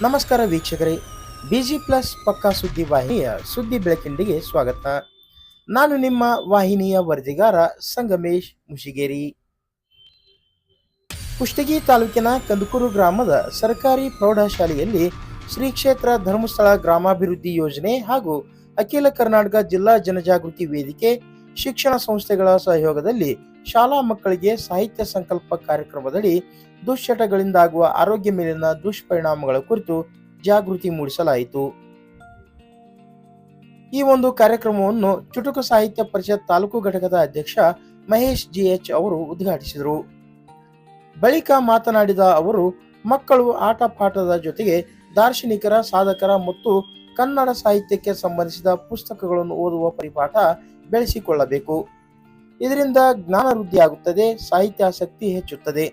ನಮಸ್ಕಾರ ವೀಕ್ಷಕರೇ, busy plus ಪಕ್ಕಾ ಸುದ್ದಿ ವಾಹಿನಿಯ ಸುದ್ದಿ ಬೆಳಕಿಂಡಿಗೆ ಸ್ವಾಗತ. ನಾನು ನಿಮ್ಮ ವಾಹಿನಿಯ ವರದಿಗಾರ ಸಂಗಮೇಶ್ ಮುಷಿಗೇರಿ. ಕುಷ್ಟಗಿ ತಾಲೂಕಿನ ಕಂದಕೂರು ಗ್ರಾಮದ ಸರ್ಕಾರಿ ಪ್ರೌಢಶಾಲೆಯಲ್ಲಿ ಶ್ರೀ ಕ್ಷೇತ್ರ ಧರ್ಮಸ್ಥಳ ಗ್ರಾಮಾಭಿವೃದ್ಧಿ ಯೋಜನೆ ಹಾಗೂ ಅಖಿಲ ಕರ್ನಾಟಕ ಜಿಲ್ಲಾ ಜನಜಾಗೃತಿ ವೇದಿಕೆ ಶಿಕ್ಷಣ ಸಂಸ್ಥೆಗಳ ಸಹಯೋಗದಲ್ಲಿ ಶಾಲಾ ಮಕ್ಕಳಿಗೆ ಸಾಹಿತ್ಯ ಸಂಕಲ್ಪ ಕಾರ್ಯಕ್ರಮದಡಿ ದುಶ್ಚಟಗಳಿಂದಾಗುವ ಆರೋಗ್ಯ ಮೇಲಿನ ದುಷ್ಪರಿಣಾಮಗಳ ಕುರಿತು ಜಾಗೃತಿ ಮೂಡಿಸಲಾಯಿತು. ಈ ಒಂದು ಕಾರ್ಯಕ್ರಮವನ್ನು ಚುಟುಕು ಸಾಹಿತ್ಯ ಪರಿಷತ್ ತಾಲೂಕು ಘಟಕದ ಅಧ್ಯಕ್ಷ ಮಹೇಶ್ ಜಿಎಚ್ ಅವರು ಉದ್ಘಾಟಿಸಿದರು. ಬಳಿಕ ಮಾತನಾಡಿದ ಅವರು, ಮಕ್ಕಳು ಆಟ ಪಾಠದ ಜೊತೆಗೆ ದಾರ್ಶನಿಕರ, ಸಾಧಕರ ಮತ್ತು ಕನ್ನಡ ಸಾಹಿತ್ಯಕ್ಕೆ ಸಂಬಂಧಿಸಿದ ಪುಸ್ತಕಗಳನ್ನು ಓದುವ ಪರಿಪಾಠ ಬೆಳೆಸಿಕೊಳ್ಳಬೇಕು. ಇದರಿಂದ ಜ್ಞಾನ ವೃದ್ಧಿಯಾಗುತ್ತದೆ, ಸಾಹಿತ್ಯಾಸಕ್ತಿ ಹೆಚ್ಚುತ್ತದೆ,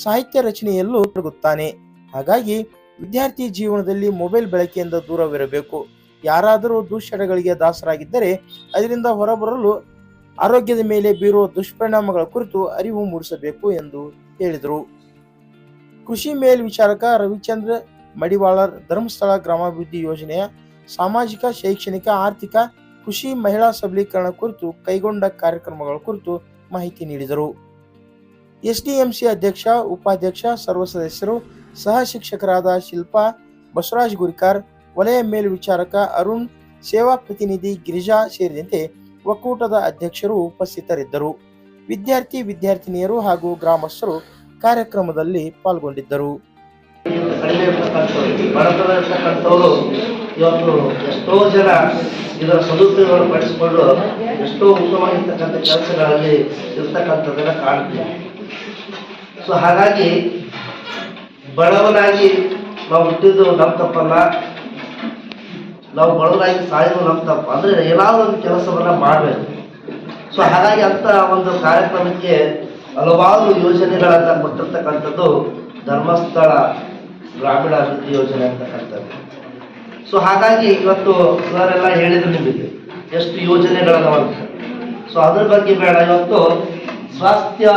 ಸಾಹಿತ್ಯ ರಚನೆಯಲ್ಲೂ ತೊಡಗುತ್ತಾನೆ. ಹಾಗಾಗಿ ವಿದ್ಯಾರ್ಥಿ ಜೀವನದಲ್ಲಿ ಮೊಬೈಲ್ ಬಳಕೆಯಿಂದ ದೂರವಿರಬೇಕು. ಯಾರಾದರೂ ದುಶ್ಚಟಗಳಿಗೆ ದಾಸರಾಗಿದ್ದರೆ ಅದರಿಂದ ಹೊರಬರಲು ಆರೋಗ್ಯದ ಮೇಲೆ ಬೀರುವ ದುಷ್ಪರಿಣಾಮಗಳ ಕುರಿತು ಅರಿವು ಮೂಡಿಸಬೇಕು ಎಂದು ಹೇಳಿದರು. ಕೃಷಿ ಮೇಲ್ವಿಚಾರಕ ರವಿಚಂದ್ರ ಮಡಿವಾಳರ್ ಧರ್ಮಸ್ಥಳ ಗ್ರಾಮಾಭಿವೃದ್ಧಿ ಯೋಜನೆಯ ಸಾಮಾಜಿಕ, ಶೈಕ್ಷಣಿಕ, ಆರ್ಥಿಕ, ಕೃಷಿ, ಮಹಿಳಾ ಸಬಲೀಕರಣ ಕುರಿತು ಕೈಗೊಂಡ ಕಾರ್ಯಕ್ರಮಗಳ ಕುರಿತು ಮಾಹಿತಿ ನೀಡಿದರು. ಎಸ್ಡಿಎಂಸಿ ಅಧ್ಯಕ್ಷ, ಉಪಾಧ್ಯಕ್ಷ, ಸರ್ವ ಸದಸ್ಯರು, ಸಹ ಶಿಕ್ಷಕರಾದ ಶಿಲ್ಪಾ, ಬಸವರಾಜ್ ಗುರಿಕಾರ್, ವಲಯ ಮೇಲ್ವಿಚಾರಕ ಅರುಣ್, ಸೇವಾ ಪ್ರತಿನಿಧಿ ಗಿರಿಜಾ ಸೇರಿದಂತೆ ಒಕ್ಕೂಟದ ಅಧ್ಯಕ್ಷರು ಉಪಸ್ಥಿತರಿದ್ದರು. ವಿದ್ಯಾರ್ಥಿ ವಿದ್ಯಾರ್ಥಿನಿಯರು ಹಾಗೂ ಗ್ರಾಮಸ್ಥರು ಕಾರ್ಯಕ್ರಮದಲ್ಲಿ ಪಾಲ್ಗೊಂಡಿದ್ದರು. ಕಡಿಮೆ ಬಡತನರ್ತಕ್ಕಂಥವರು ಇವತ್ತು ಎಷ್ಟೋ ಜನ ಇದರ ಸದುಪಯೋಗವನ್ನು ಪಡಿಸಿಕೊಂಡು ಎಷ್ಟೋ ಉತ್ತಮವಾಗಿರ್ತಕ್ಕಂಥ ಕೆಲಸಗಳಲ್ಲಿ ಇರ್ತಕ್ಕಂಥದ್ದನ್ನ ಕಾಣ್ತೀವಿ. ಸೊ ಹಾಗಾಗಿ ಬಡವನಾಗಿ ನಾವು ಹುಟ್ಟಿದ್ದು ನಮ್ಮ ತಪ್ಪಲ್ಲ, ನಾವು ಬಡವನಾಗಿ ಸಾಯೋದು ನಮ್ಮ ತಪ್ಪ. ಅಂದ್ರೆ ಏನಾದರೂ ಒಂದು ಕೆಲಸವನ್ನ ಮಾಡಬೇಕು. ಸೊ ಹಾಗಾಗಿ ಅಂತ ಒಂದು ಕಾರ್ಯಕ್ರಮಕ್ಕೆ ಹಲವಾರು ಯೋಜನೆಗಳನ್ನ ಕೊಟ್ಟಿರ್ತಕ್ಕಂಥದ್ದು ಧರ್ಮಸ್ಥಳ ಗ್ರಾಮೀಣಾಭಿವೃದ್ಧಿ ಯೋಜನೆ ಅಂತಕ್ಕಂಥದ್ದು. ಸೊ ಹಾಗಾಗಿ ಇವತ್ತು ಇವರೆಲ್ಲ ಹೇಳಿದ್ರು ನಿಮಗೆ ಎಷ್ಟು ಯೋಜನೆಗಳದಾವಂತ. ಸೊ ಅದ್ರ ಬಗ್ಗೆ ಬೇಡ, ಇವತ್ತು ಸ್ವಾಸ್ಥ್ಯ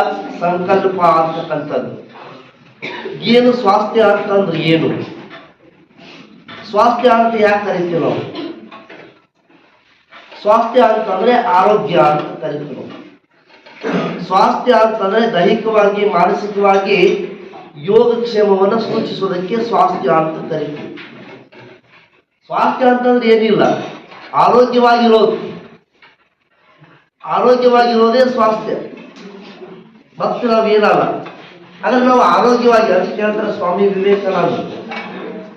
ಸಂಕಲ್ಪ ಅಂತಕ್ಕಂಥದ್ದು ಏನು, ಸ್ವಾಸ್ಥ್ಯ ಅಂತಂದ್ರೆ ಏನು, ಸ್ವಾಸ್ಥ್ಯ ಅಂತ ಯಾಕೆ ಕರಿತೀವಿ ನಾವು? ಸ್ವಾಸ್ಥ್ಯ ಅಂತಂದ್ರೆ ಆರೋಗ್ಯ ಅಂತ ಕರಿತೀವಿ ನಾವು. ಸ್ವಾಸ್ಥ್ಯ ಅಂತಂದ್ರೆ ದೈಹಿಕವಾಗಿ, ಮಾನಸಿಕವಾಗಿ ಯೋಗಕ್ಷೇಮವನ್ನು ಸೂಚಿಸೋದಕ್ಕೆ ಸ್ವಾಸ್ಥ್ಯ ಅಂತ ಕರಿತೀವಿ. ಸ್ವಾಸ್ಥ್ಯ ಅಂತಂದ್ರೆ ಏನಿಲ್ಲ, ಆರೋಗ್ಯವಾಗಿರೋದು. ಆರೋಗ್ಯವಾಗಿರೋದೇ ಸ್ವಾಸ್ಥ್ಯ. ಮತ್ತೆ ನಾವು ಏನಲ್ಲ. ಆದರೆ ನಾವು ಆರೋಗ್ಯವಾಗಿ ಅದಕ್ಕೆ ಹೇಳ್ತಾರೆ ಸ್ವಾಮಿ ವಿವೇಕಾನಂದ,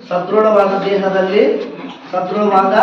ಸದೃಢವಾದ ದೇಹದಲ್ಲಿ ಸದೃಢವಾದ